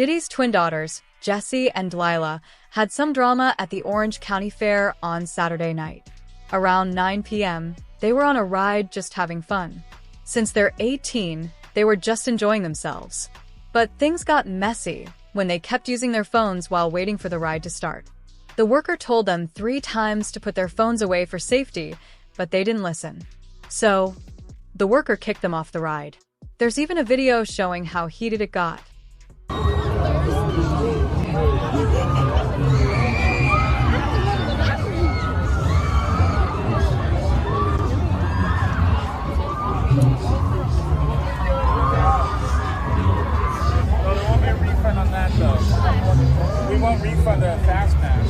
Diddy's twin daughters, Jessie and Delilah, had some drama at the Orange County Fair on Saturday night. Around 9 p.m., they were on a ride just having fun. Since they're 18, they were just enjoying themselves. But things got messy when they kept using their phones while waiting for the ride to start. The worker told them 3 times to put their phones away for safety, but they didn't listen. So, the worker kicked them off the ride. There's even a video showing how heated it got. We won't refund the fast pass.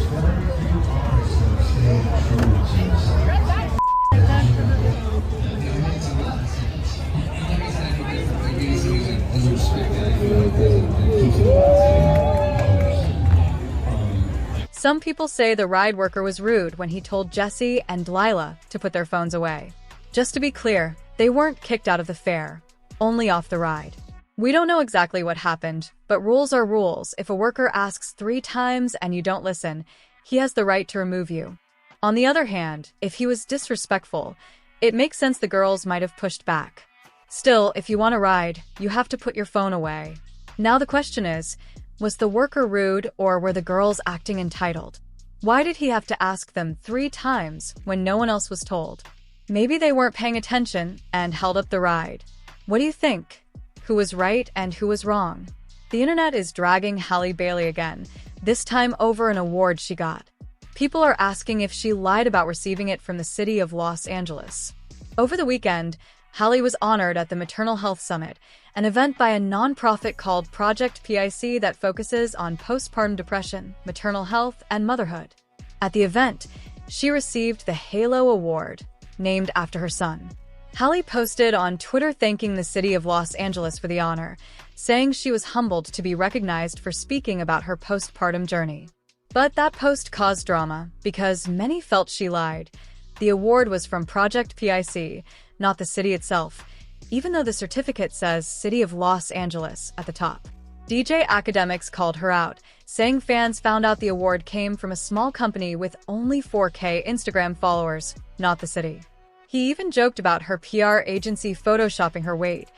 Some people say the ride worker was rude when he told Jessie and Delilah to put their phones away. Just to be clear, they weren't kicked out of the fair, only off the ride. We don't know exactly what happened, but rules are rules. If a worker asks 3 times and you don't listen, he has the right to remove you. On the other hand, if he was disrespectful, it makes sense the girls might have pushed back. Still, if you want a ride, you have to put your phone away. Now the question is, was the worker rude or were the girls acting entitled? Why did he have to ask them 3 times when no one else was told? Maybe they weren't paying attention and held up the ride. What do you think? Who was right and who was wrong? The internet is dragging Halle Bailey again, this time over an award she got. People are asking if she lied about receiving it from the city of Los Angeles. Over the weekend, Halle was honored at the Maternal Health Summit, an event by a nonprofit called Project PIC that focuses on postpartum depression, maternal health, and motherhood. At the event, she received the Halo Award, named after her son. Halle posted on Twitter thanking the city of Los Angeles for the honor, saying she was humbled to be recognized for speaking about her postpartum journey. But that post caused drama because many felt she lied. The award was from Project PIC, not the city itself, even though the certificate says City of Los Angeles at the top. DJ Academics called her out, saying fans found out the award came from a small company with only 4K Instagram followers, not the city. He even joked about her PR agency photoshopping her weight,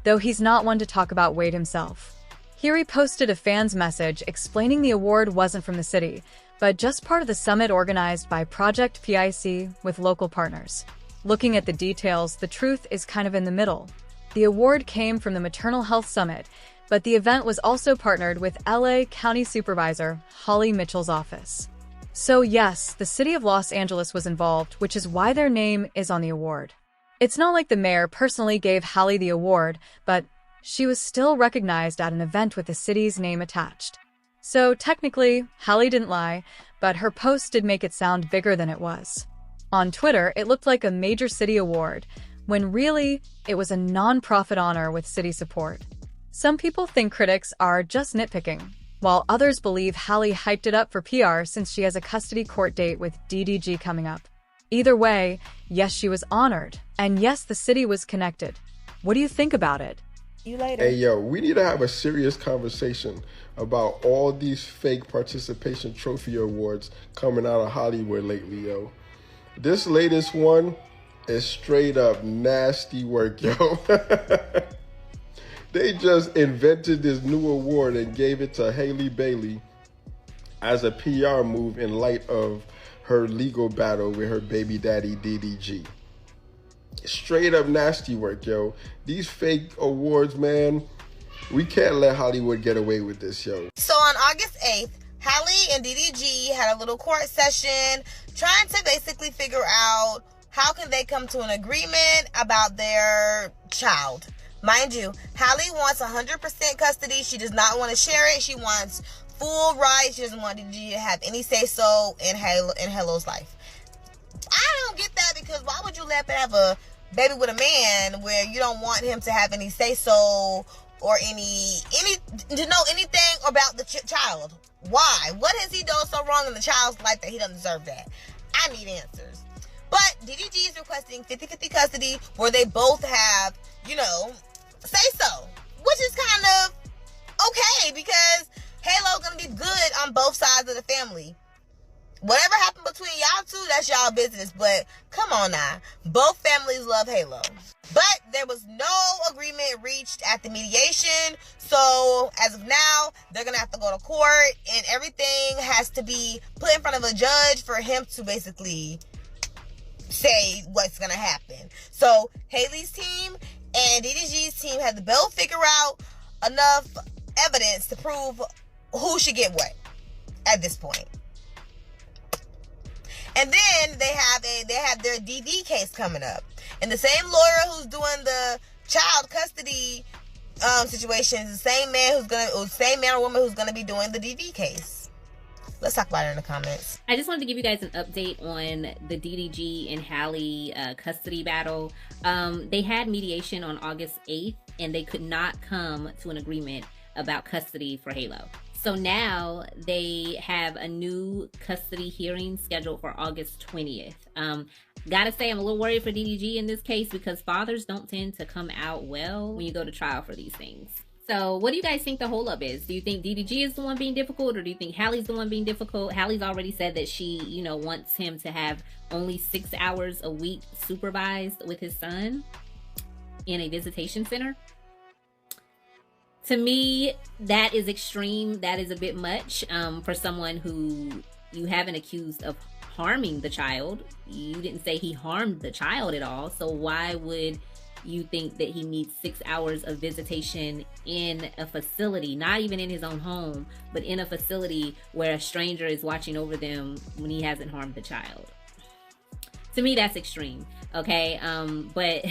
though he's not one to talk about weight himself. Here he posted a fan's message explaining the award wasn't from the city, but just part of the summit organized by Project PIC with local partners. Looking at the details, the truth is kind of in the middle. The award came from the Maternal Health Summit, but the event was also partnered with LA County Supervisor Holly Mitchell's office. So yes, the city of Los Angeles was involved, which is why their name is on the award. It's not like the mayor personally gave Halle the award, but she was still recognized at an event with the city's name attached. So technically, Halle didn't lie, but her post did make it sound bigger than it was. On Twitter, it looked like a major city award, when really, it was a non-profit honor with city support. Some people think critics are just nitpicking, while others believe Halle hyped it up for PR since she has a custody court date with Diddy coming up. Either way, yes, she was honored, and yes, the city was connected. What do you think about it? You later. Hey, yo, we need to have a serious conversation about all these fake participation trophy awards coming out of Hollywood lately, yo. This latest one is straight up nasty work, yo. They just invented this new award and gave it to Halle Bailey as a PR move in light of her legal battle with her baby daddy, Diddy. Straight up nasty work, yo. These fake awards, man, we can't let Hollywood get away with this, yo. So on August 8th, Halle and Diddy had a little court session trying to basically figure out how can they come to an agreement about their child. Mind you, Halle wants 100% custody. She does not want to share it. She wants full rights. She doesn't want Diddy to have any say-so in Halo's life. I don't get that, because why would you let them have a baby with a man where you don't want him to have any say-so or any to know anything about the child? Why? What has he done so wrong in the child's life that he doesn't deserve that? I need answers. But Diddy is requesting 50-50 custody where they both have, say so, which is kind of okay, because family. Whatever happened between y'all two, that's y'all business. But come on now. Both families love Halo. But there was no agreement reached at the mediation. So as of now, they're going to have to go to court. And everything has to be put in front of a judge for him to basically say what's going to happen. So Haley's team and DDG's team had to both figure out enough evidence to prove who should get what at this point. And then they have their DV case coming up. And the same lawyer who's doing the child custody situation is the same man or woman who's gonna be doing the DV case. Let's talk about it in the comments. I just wanted to give you guys an update on the DDG and Halle custody battle. They had mediation on August 8th, and they could not come to an agreement about custody for Halo. So now they have a new custody hearing scheduled for August 20th. Gotta say, I'm a little worried for DDG in this case because fathers don't tend to come out well when you go to trial for these things. So what do you guys think the holdup is? Do you think DDG is the one being difficult, or do you think Halle's the one being difficult? Halle's already said that she, wants him to have only 6 hours a week supervised with his son in a visitation center. To me, that is extreme. That is a bit much for someone who you haven't accused of harming the child. You didn't say he harmed the child at all. So why would you think that he needs 6 hours of visitation in a facility, not even in his own home, but in a facility where a stranger is watching over them when he hasn't harmed the child? To me, that's extreme. Okay, but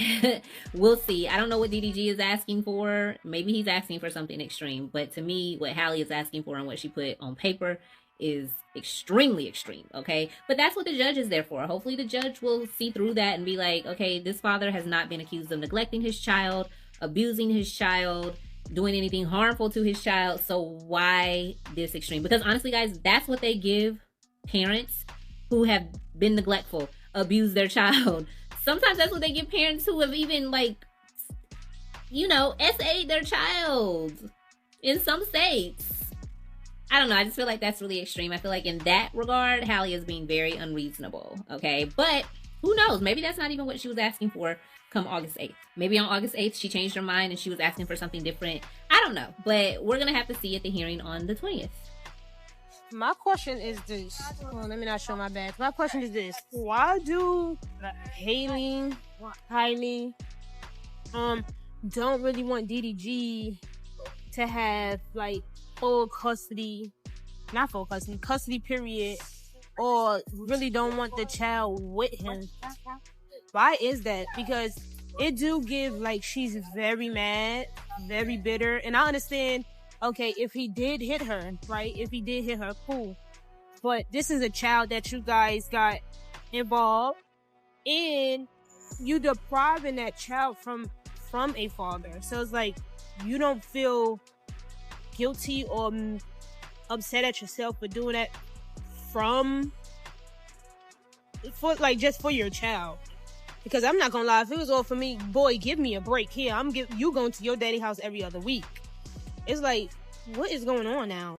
we'll see. I don't know what DDG is asking for. Maybe he's asking for something extreme. But to me, what Halle is asking for and what she put on paper is extremely extreme, okay? But that's what the judge is there for. Hopefully the judge will see through that and be like, okay, this father has not been accused of neglecting his child, abusing his child, doing anything harmful to his child. So why this extreme? Because honestly, guys, that's what they give parents who have been neglectful, abused their child. Sometimes that's what they give parents who have even, SA'd their child in some states. I don't know. I just feel like that's really extreme. I feel like in that regard, Halle is being very unreasonable. Okay. But who knows? Maybe that's not even what she was asking for come August 8th. Maybe on August 8th, she changed her mind and she was asking for something different. I don't know. But we're going to have to see at the hearing on the 20th. My question is this. Well, let me not show my badge. My question is this. Why do Halle don't really want DDG to have custody period, or really don't want the child with him? Why is that? Because it do give she's very mad, very bitter, and I understand. Okay, if he did hit her, right? If he did hit her, cool. But this is a child that you guys got involved in. You depriving that child from a father. So it's you don't feel guilty or upset at yourself for doing that just for your child. Because I'm not gonna lie, if it was all for me, boy, give me a break here. You going to your daddy house every other week. It's what is going on now?